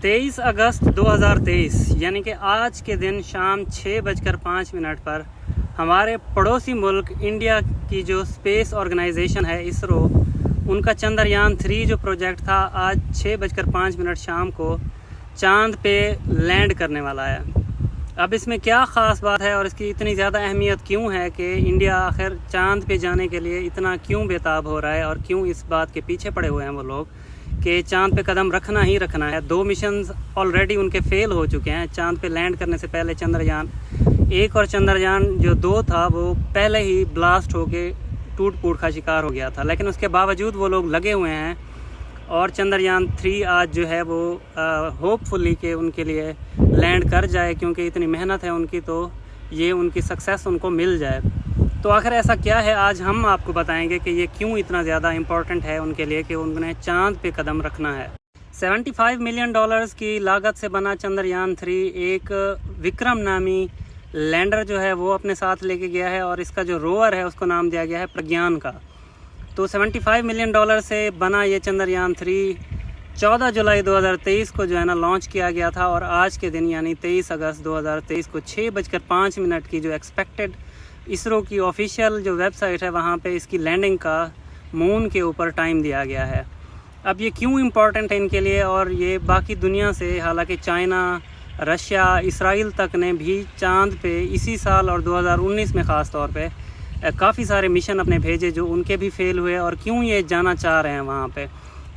23 अगस्त 2023 यानी कि आज के दिन शाम 6:05 पर हमारे पड़ोसी मुल्क इंडिया की जो स्पेस ऑर्गेनाइजेशन है इसरो, उनका चंद्रयान 3 जो प्रोजेक्ट था आज 6:05 शाम को चांद पे लैंड करने वाला है। अब इसमें क्या ख़ास बात है और इसकी इतनी ज़्यादा अहमियत क्यों है कि इंडिया आखिर चांद पे जाने के लिए इतना क्यों बेताब हो रहा है और क्यों इस बात के पीछे पड़े हुए हैं वो लोग कि चांद पे कदम रखना ही रखना है। 2 मिशन ऑलरेडी उनके फेल हो चुके हैं। चांद पे लैंड करने से पहले चंद्रयान 1 और चंद्रयान जो 2 था वो पहले ही ब्लास्ट होके टूट फूट का शिकार हो गया था, लेकिन उसके बावजूद वो लोग लगे हुए हैं और चंद्रयान 3 आज जो है वो होपफुली कि उनके लिए लैंड कर जाए, क्योंकि इतनी मेहनत है उनकी तो ये उनकी सक्सेस उनको मिल जाए। तो आखिर ऐसा क्या है, आज हम आपको बताएंगे कि ये क्यों इतना ज़्यादा इम्पोर्टेंट है उनके लिए कि उन्हें चांद पे कदम रखना है। $75 मिलियन की लागत से बना चंद्रयान 3 एक विक्रम नामी लैंडर जो है वो अपने साथ लेके गया है और इसका जो रोवर है उसको नाम दिया गया है प्रज्ञान का। तो $75 मिलियन से बना ये चंद्रयान 3 14 जुलाई 2023 को जो है ना लॉन्च किया गया था और आज के दिन यानी 23 अगस्त 2023 को 6:05 की जो एक्सपेक्टेड इसरो की ऑफिशियल जो वेबसाइट है वहाँ पे इसकी लैंडिंग का मून के ऊपर टाइम दिया गया है। अब ये क्यों इम्पोर्टेंट है इनके लिए, और ये बाकी दुनिया से, हालांकि चाइना, रशिया, इसराइल तक ने भी चांद पे इसी साल और 2019 में ख़ास तौर पे काफ़ी सारे मिशन अपने भेजे जो उनके भी फेल हुए, और क्यों ये जाना चाह रहे हैं वहाँ पे।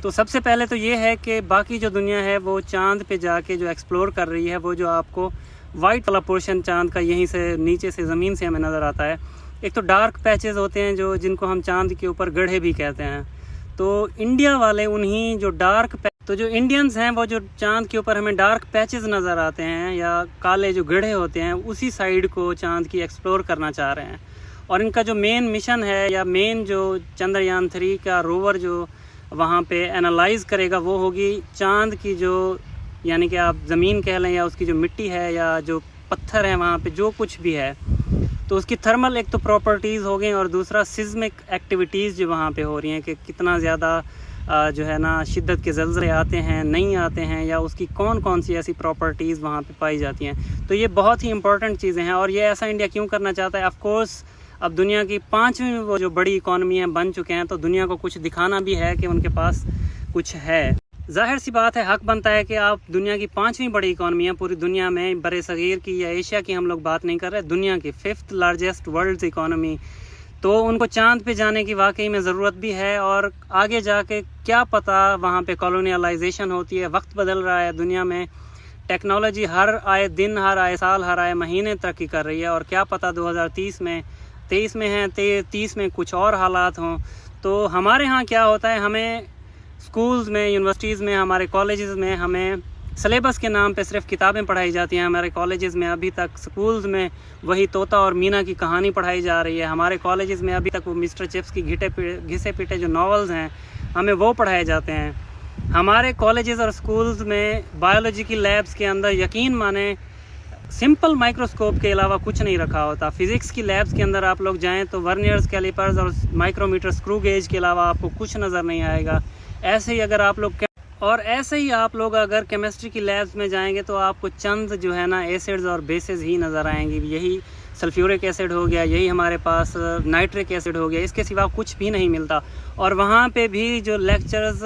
तो सबसे पहले तो ये है कि बाकी जो दुनिया है वो चांद पे जाके जो एक्सप्लोर कर रही है, वो जो आपको वाइट वाला पोर्शन चांद का यहीं से नीचे से ज़मीन से हमें नज़र आता है। एक तो डार्क पैचेस होते हैं जो जिनको हम चांद के ऊपर गड्ढे भी कहते हैं। तो इंडिया वाले उन्हीं जो तो जो इंडियंस हैं वो जो चांद के ऊपर हमें डार्क पैचेस नज़र आते हैं या काले जो गड्ढे होते हैं उसी साइड को चांद की एक्सप्लोर करना चाह रहे हैं। और इनका जो मेन मिशन है या मेन जो चंद्रयान 3 का रोवर जो वहाँ पे एनालाइज करेगा वो होगी चांद की जो, यानी कि आप ज़मीन कह लें या उसकी जो मिट्टी है या जो पत्थर है वहाँ पे जो कुछ भी है, तो उसकी थर्मल एक तो प्रॉपर्टीज़ हो गई और दूसरा सिस्मिक एक्टिविटीज़ जो वहाँ पे हो रही हैं कि कितना ज़्यादा जो है ना शिद्दत के ज़लज़ले आते हैं, नहीं आते हैं, या उसकी कौन कौन सी ऐसी प्रॉपर्टीज़ वहाँ पे पाई जाती हैं। तो ये बहुत ही इंपॉर्टेंट चीज़ें हैं और ये ऐसा इंडिया क्यों करना चाहता है। ऑफ कोर्स अब दुनिया की 5वीं वो जो बड़ी इकॉनमी है बन चुके हैं, तो दुनिया को कुछ दिखाना भी है कि उनके पास कुछ है। जाहिर सी बात है, हक बनता है कि आप दुनिया की 5वीं बड़ी इकॉनमी है पूरी दुनिया में, बड़े सगीर की या एशिया की हम लोग बात नहीं कर रहे, दुनिया की 5th लार्जेस्ट वर्ल्ड इकॉनमी, तो उनको चांद पे जाने की वाकई में ज़रूरत भी है। और आगे जाके क्या पता वहाँ पे कॉलोनियलाइजेशन होती है, वक्त बदल रहा है, दुनिया में टेक्नोलॉजी हर आए दिन, हर आए साल, हर आए महीने तरक्की कर रही है, और क्या पता 2023 में 23 में है 30 में कुछ और हालात हों। तो हमारे यहाँ क्या होता है, हमें स्कूल्स में, यूनिवर्सिटीज़ में, हमारे कॉलेजेस में हमें सिलेबस के नाम पे सिर्फ किताबें पढ़ाई जाती हैं। हमारे कॉलेजेस में अभी तक, स्कूल्स में वही तोता और मीना की कहानी पढ़ाई जा रही है। हमारे कॉलेजेस में अभी तक वो मिस्टर चिप्स की घिसे पिटे जो नॉवेल्स हैं हमें वो पढ़ाए जाते हैं। हमारे कॉलेजेस और स्कूल्स में बायोलॉजी की लैब्स के अंदर यकीन माने सिंपल माइक्रोस्कोप के अलावा कुछ नहीं रखा होता। फिज़िक्स की लैब्स के अंदर आप लोग जाएं तो वर्नियर्स, कैलिपर्स और माइक्रोमीटर, स्क्रू गेज के अलावा आपको कुछ नज़र नहीं आएगा। ऐसे ही आप लोग अगर केमिस्ट्री की लैब्स में जाएंगे तो आपको चंद जो है ना एसिड्स और बेसेस ही नज़र आएंगी। यही सल्फ्यूरिक एसिड हो गया, यही हमारे पास नाइट्रिक एसिड हो गया, इसके सिवा कुछ भी नहीं मिलता। और वहाँ पे भी जो लेक्चर्स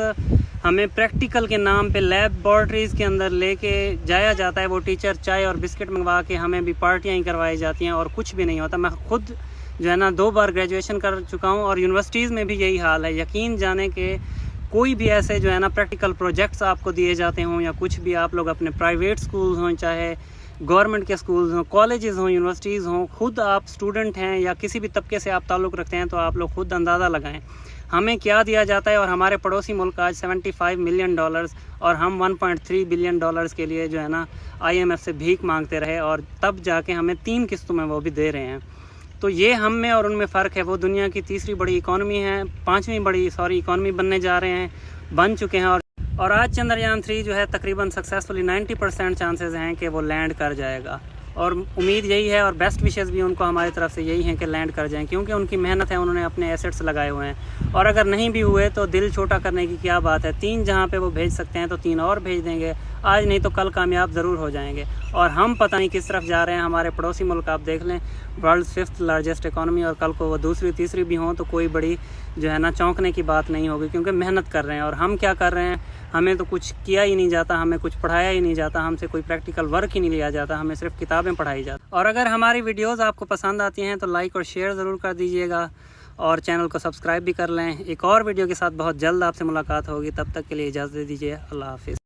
हमें प्रैक्टिकल के नाम पे लैबॉर्ट्रीज़ के अंदर लेके जाया जाता है, वो टीचर चाय और बिस्किट मंगवा के हमें भी पार्टियाँ ही करवाई जाती हैं और कुछ भी नहीं होता। मैं खुद जो है ना 2 बार ग्रेजुएशन कर चुका हूँ और यूनिवर्सिटीज़ में भी यही हाल है। यकीन जाने के कोई भी ऐसे जो है ना प्रैक्टिकल प्रोजेक्ट्स आपको दिए जाते हों या कुछ भी, आप लोग अपने प्राइवेट स्कूल्स हों, चाहे गवर्नमेंट के स्कूल्स हों, कॉलेजेस हों, यूनिवर्सिटीज़ हों, खुद आप स्टूडेंट हैं या किसी भी तबके से आप ताल्लुक़ रखते हैं, तो आप लोग खुद अंदाज़ा लगाएं हमें क्या दिया जाता है। और हमारे पड़ोसी मुल्क आज $75 मिलियन और हम $1.3 बिलियन के लिए जो है ना IMF से भीख मांगते रहे, और तब जाके हमें 3 किस्तों में वो भी दे रहे हैं। तो ये हम में और उनमें फ़र्क है। वो दुनिया की 3री बड़ी इकॉनमी है, 5वीं बड़ी इकॉनमी बनने जा रहे हैं, बन चुके हैं। और आज चंद्रयान 3 जो है तकरीबन सक्सेसफुली 90% चांसेस हैं कि वो लैंड कर जाएगा। और उम्मीद यही है और बेस्ट विशेस भी उनको हमारी तरफ से यही हैं कि लैंड कर जाएं, क्योंकि उनकी मेहनत है, उन्होंने अपने एसेट्स लगाए हुए हैं। और अगर नहीं भी हुए तो दिल छोटा करने की क्या बात है, 3 जहाँ पे वो भेज सकते हैं तो 3 और भेज देंगे। आज नहीं तो कल कामयाब ज़रूर हो जाएंगे। और हम पता नहीं किस तरफ जा रहे हैं। हमारे पड़ोसी मुल्क आप देख लें, वर्ल्ड 5th लार्जेस्ट इकॉनमी, और कल को वो दूसरी तीसरी भी हों तो कोई बड़ी जो है ना चौंकने की बात नहीं होगी, क्योंकि मेहनत कर रहे हैं। और हम क्या कर रहे हैं, हमें तो कुछ किया ही नहीं जाता, हमें कुछ पढ़ाया ही नहीं जाता, हमसे कोई प्रैक्टिकल वर्क ही नहीं लिया जाता, हमें सिर्फ किताबें पढ़ाई जाती। और अगर हमारी वीडियोज़ आपको पसंद आती हैं तो लाइक और शेयर ज़रूर कर दीजिएगा, और चैनल को सब्सक्राइब भी कर लें। एक और वीडियो के साथ बहुत जल्द आपसे मुलाकात होगी, तब तक के लिए इजाज़त दे दीजिए। अल्लाह हाफिज़।